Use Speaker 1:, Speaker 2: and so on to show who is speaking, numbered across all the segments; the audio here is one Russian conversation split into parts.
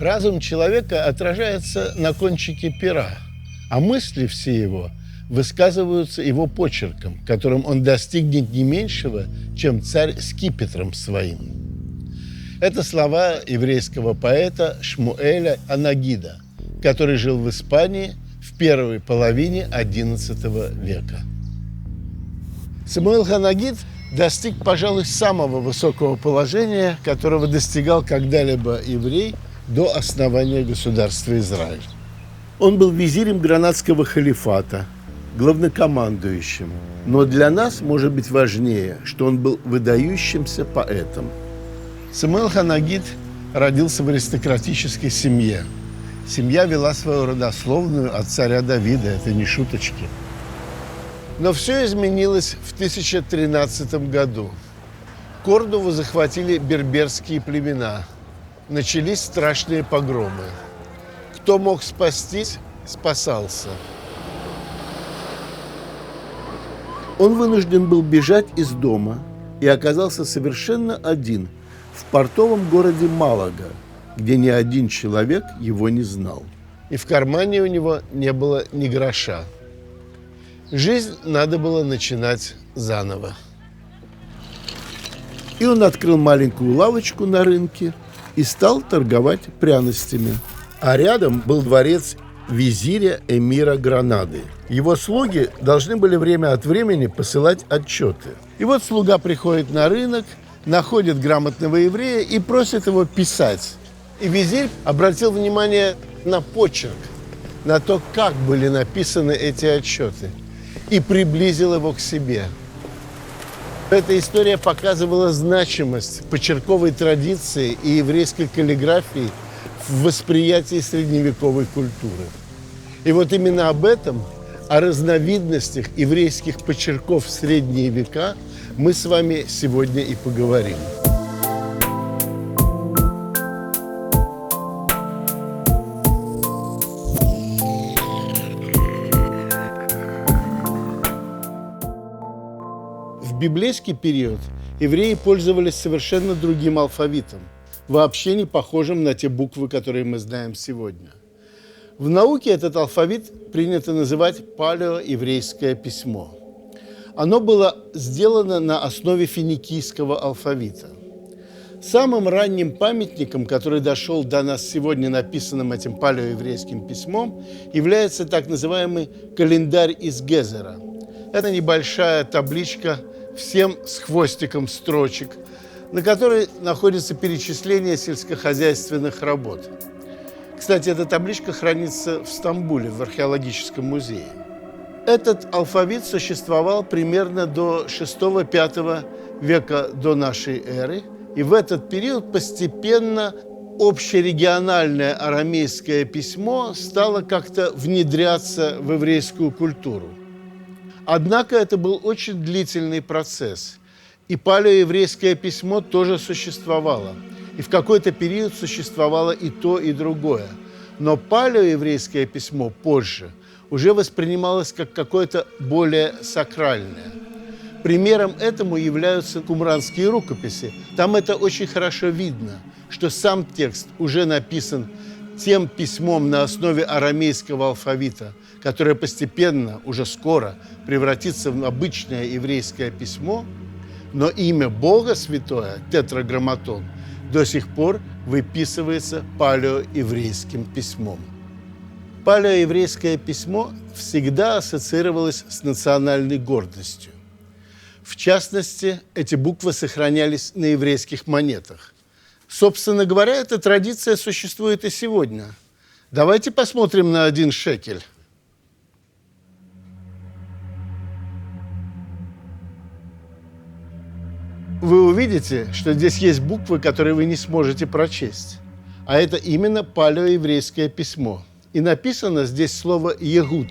Speaker 1: Разум человека отражается на кончике пера, а мысли все его высказываются его почерком, которым он достигнет не меньшего, чем царь скипетром своим. Это слова еврейского поэта Шмуэля Анагида, который жил в Испании в первой половине XI века. Самуэль Анагид достиг, пожалуй, самого высокого положения, которого достигал когда-либо еврей до основания государства Израиль. Он был визирем гранадского халифата, главнокомандующим. Но для нас может быть важнее, что он был выдающимся поэтом. Самуэль Анагид родился в аристократической семье. Семья вела свою родословную от царя Давида, это не шуточки. Но все изменилось в 1013 году. Кордову захватили берберские племена. Начались страшные погромы. Кто мог спастись, спасался. Он вынужден был бежать из дома и оказался совершенно один в портовом городе Малага, где ни один человек его не знал. И в кармане у него не было ни гроша. Жизнь надо было начинать заново. И он открыл маленькую лавочку на рынке и стал торговать пряностями. А рядом был дворец визиря эмира Гранады. Его слуги должны были время от времени посылать отчеты. И вот слуга приходит на рынок, находит грамотного еврея и просит его писать. И визирь обратил внимание на почерк, на то, как были написаны эти отчеты, и приблизил его к себе. Эта история показывала значимость почерковой традиции и еврейской каллиграфии в восприятии средневековой культуры. И вот именно об этом, о разновидностях еврейских почерков в средние века, мы с вами сегодня и поговорим. В библейский период евреи пользовались совершенно другим алфавитом, вообще не похожим на те буквы, которые мы знаем сегодня. В науке этот алфавит принято называть палеоеврейское письмо. Оно было сделано на основе финикийского алфавита. Самым ранним памятником, который дошел до нас сегодня, написанным этим палеоеврейским письмом, является так называемый календарь из Гезера. Это небольшая табличка, всем с хвостиком строчек, на которой находится перечисление сельскохозяйственных работ. Кстати, эта табличка хранится в Стамбуле, в археологическом музее. Этот алфавит существовал примерно до VI-V века до нашей эры, и в этот период постепенно общерегиональное арамейское письмо стало как-то внедряться в еврейскую культуру. Однако это был очень длительный процесс, и палеоеврейское письмо тоже существовало. И в какой-то период существовало и то, и другое. Но палеоеврейское письмо позже уже воспринималось как какое-то более сакральное. Примером этому являются кумранские рукописи. Там это очень хорошо видно, что сам текст уже написан тем письмом на основе арамейского алфавита, которое постепенно, уже скоро, превратится в обычное еврейское письмо, но имя Бога Святое, тетраграмматон, до сих пор выписывается палеоеврейским письмом. Палеоеврейское письмо всегда ассоциировалось с национальной гордостью. В частности, эти буквы сохранялись на еврейских монетах. Собственно говоря, эта традиция существует и сегодня. Давайте посмотрим на 1 шекель. Вы увидите, что здесь есть буквы, которые вы не сможете прочесть. А это именно палеоеврейское письмо. И написано здесь слово «егуд».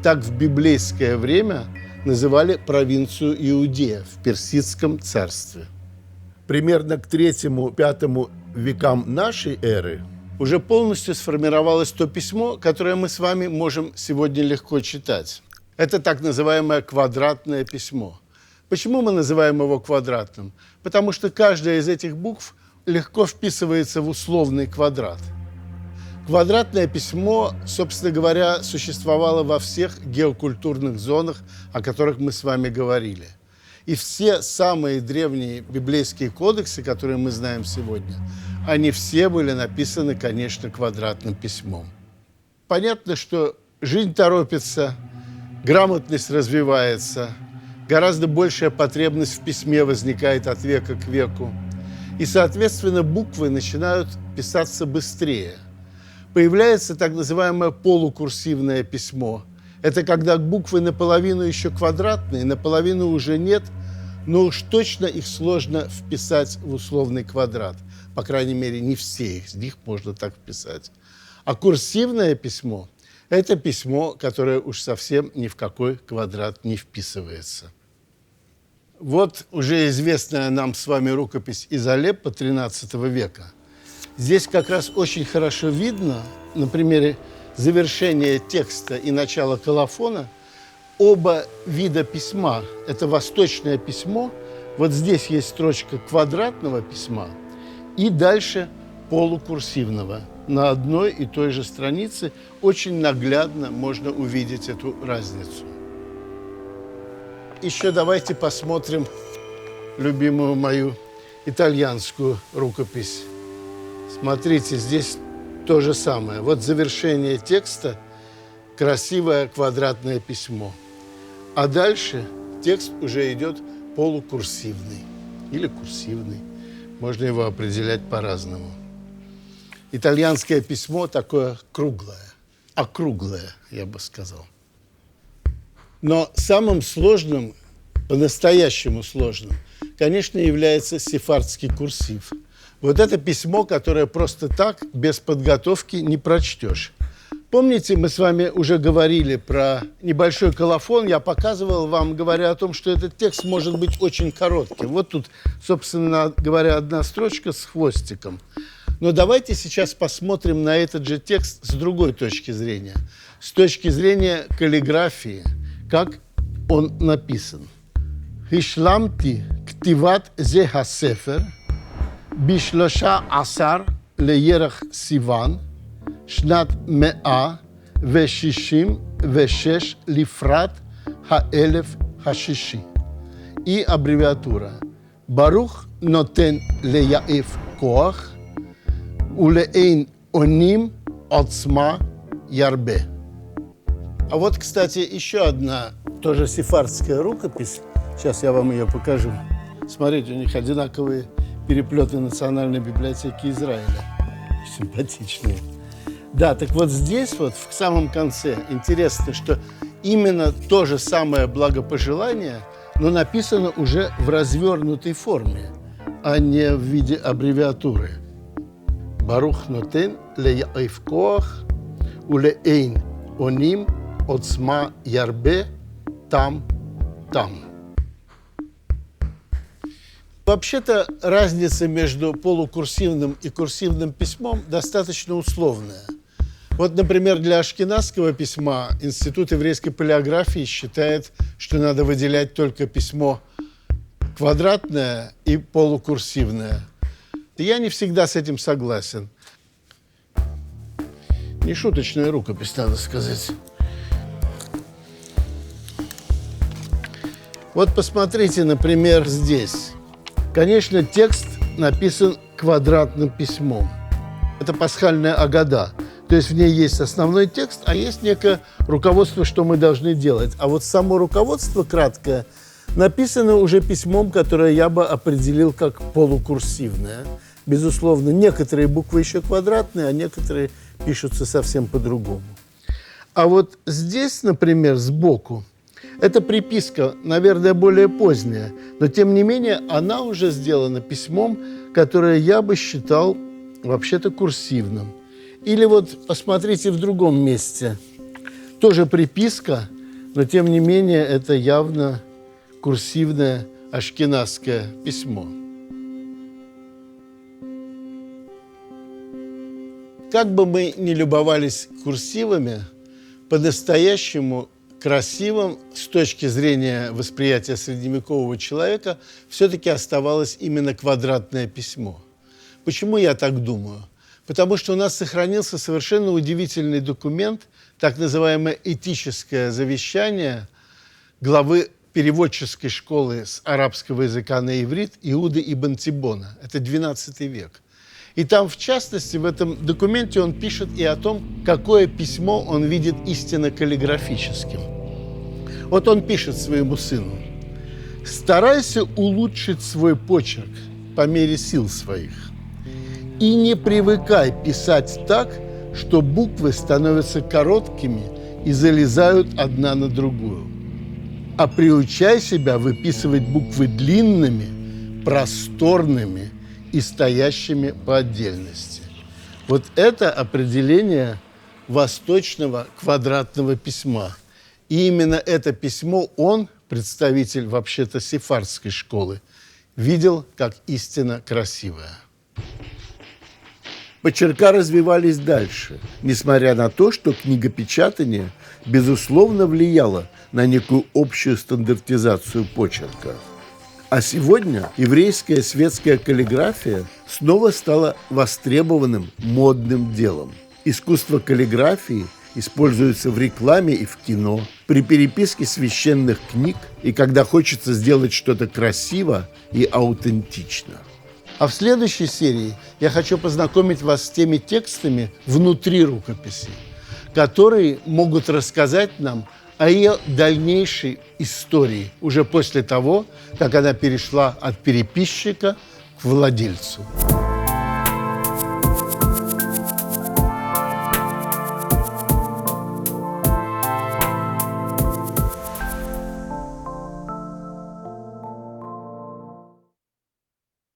Speaker 1: Так в библейское время называли провинцию Иудея в Персидском царстве. Примерно к III-V векам нашей эры уже полностью сформировалось то письмо, которое мы с вами можем сегодня легко читать. Это так называемое квадратное письмо. Почему мы называем его квадратным? Потому что каждая из этих букв легко вписывается в условный квадрат. Квадратное письмо, собственно говоря, существовало во всех геокультурных зонах, о которых мы с вами говорили. И все самые древние библейские кодексы, которые мы знаем сегодня, они все были написаны, конечно, квадратным письмом. Понятно, что жизнь торопится, грамотность развивается, гораздо большая потребность в письме возникает от века к веку. И, соответственно, буквы начинают писаться быстрее. Появляется так называемое полукурсивное письмо. Это когда буквы наполовину еще квадратные, наполовину уже нет, но уж точно их сложно вписать в условный квадрат. По крайней мере, не все из них можно так вписать. А курсивное письмо – это письмо, которое уж совсем ни в какой квадрат не вписывается. Вот уже известная нам с вами рукопись из Алеппо XIII века. Здесь как раз очень хорошо видно, на примере завершения текста и начала колофона, оба вида письма. Это восточное письмо, вот здесь есть строчка квадратного письма, и дальше полукурсивного. На одной и той же странице очень наглядно можно увидеть эту разницу. Еще давайте посмотрим любимую мою итальянскую рукопись. Смотрите, здесь то же самое. Вот завершение текста, красивое квадратное письмо. А дальше текст уже идет полукурсивный или курсивный. Можно его определять по-разному. Итальянское письмо такое круглое, округлое, я бы сказал. Но самым сложным, по-настоящему сложным, конечно, является сефардский курсив. Вот это письмо, которое просто так, без подготовки, не прочтешь. Помните, мы с вами уже говорили про небольшой колофон. Я показывал вам, говоря о том, что этот текст может быть очень коротким. Вот тут, собственно говоря, одна строчка с хвостиком. Но давайте сейчас посмотрим на этот же текст с другой точки зрения. С точки зрения каллиграфии, как он написан. «Хишламти ктиват зе хасефер בשלושה עשר לירח סיוון, שנת 166 לפרט האלף השישי. И аббревиатура. ברוך נותן ליעף כוח, ולאין אונים עוצמה ירבה. А вот, кстати, еще одна тоже сефардская рукопись. Сейчас я вам ее покажу. Смотрите, у них одинаковые переплеты Национальной библиотеки Израиля. Симпатичные. Да, так вот здесь вот в самом конце интересно, что именно то же самое благопожелание, но написано уже в развернутой форме, а не в виде аббревиатуры. Барух нотен леяэф коах улеэйн оним отсма ярбе там. Вообще-то разница между полукурсивным и курсивным письмом достаточно условная. Вот, например, для ашкеназского письма Институт еврейской палеографии считает, что надо выделять только письмо квадратное и полукурсивное. Я не всегда с этим согласен. Нешуточная рукопись, надо сказать. Вот посмотрите, например, здесь. Конечно, текст написан квадратным письмом. Это пасхальная агада. То есть в ней есть основной текст, а есть некое руководство, что мы должны делать. А вот само руководство краткое написано уже письмом, которое я бы определил как полукурсивное. Безусловно, некоторые буквы еще квадратные, а некоторые пишутся совсем по-другому. А вот здесь, например, сбоку, это приписка, наверное, более поздняя, но, тем не менее, она уже сделана письмом, которое я бы считал вообще-то курсивным. Или вот посмотрите в другом месте. Тоже приписка, но, тем не менее, это явно курсивное ашкеназское письмо. Как бы мы ни любовались курсивами, по-настоящему красивым с точки зрения восприятия средневекового человека все-таки оставалось именно квадратное письмо. Почему я так думаю? Потому что у нас сохранился совершенно удивительный документ, так называемое этическое завещание главы переводческой школы с арабского языка на иврит Иуды ибн Тибона. Это XII век. И там, в частности, в этом документе он пишет и о том, какое письмо он видит истинно каллиграфическим. Вот он пишет своему сыну: «Старайся улучшить свой почерк по мере сил своих. И не привыкай писать так, что буквы становятся короткими и залезают одна на другую. А приучай себя выписывать буквы длинными, просторными и стоящими по отдельности». Вот это определение восточного квадратного письма. И именно это письмо он, представитель вообще-то сефардской школы, видел как истинно красивое. Почерка развивались дальше, несмотря на то, что книгопечатание, безусловно, влияло на некую общую стандартизацию почерка. А сегодня еврейская светская каллиграфия снова стала востребованным модным делом. Искусство каллиграфии используется в рекламе и в кино, при переписке священных книг и когда хочется сделать что-то красиво и аутентично. А в следующей серии я хочу познакомить вас с теми текстами внутри рукописи, которые могут рассказать нам о ее дальнейшей истории уже после того, как она перешла от переписчика к владельцу.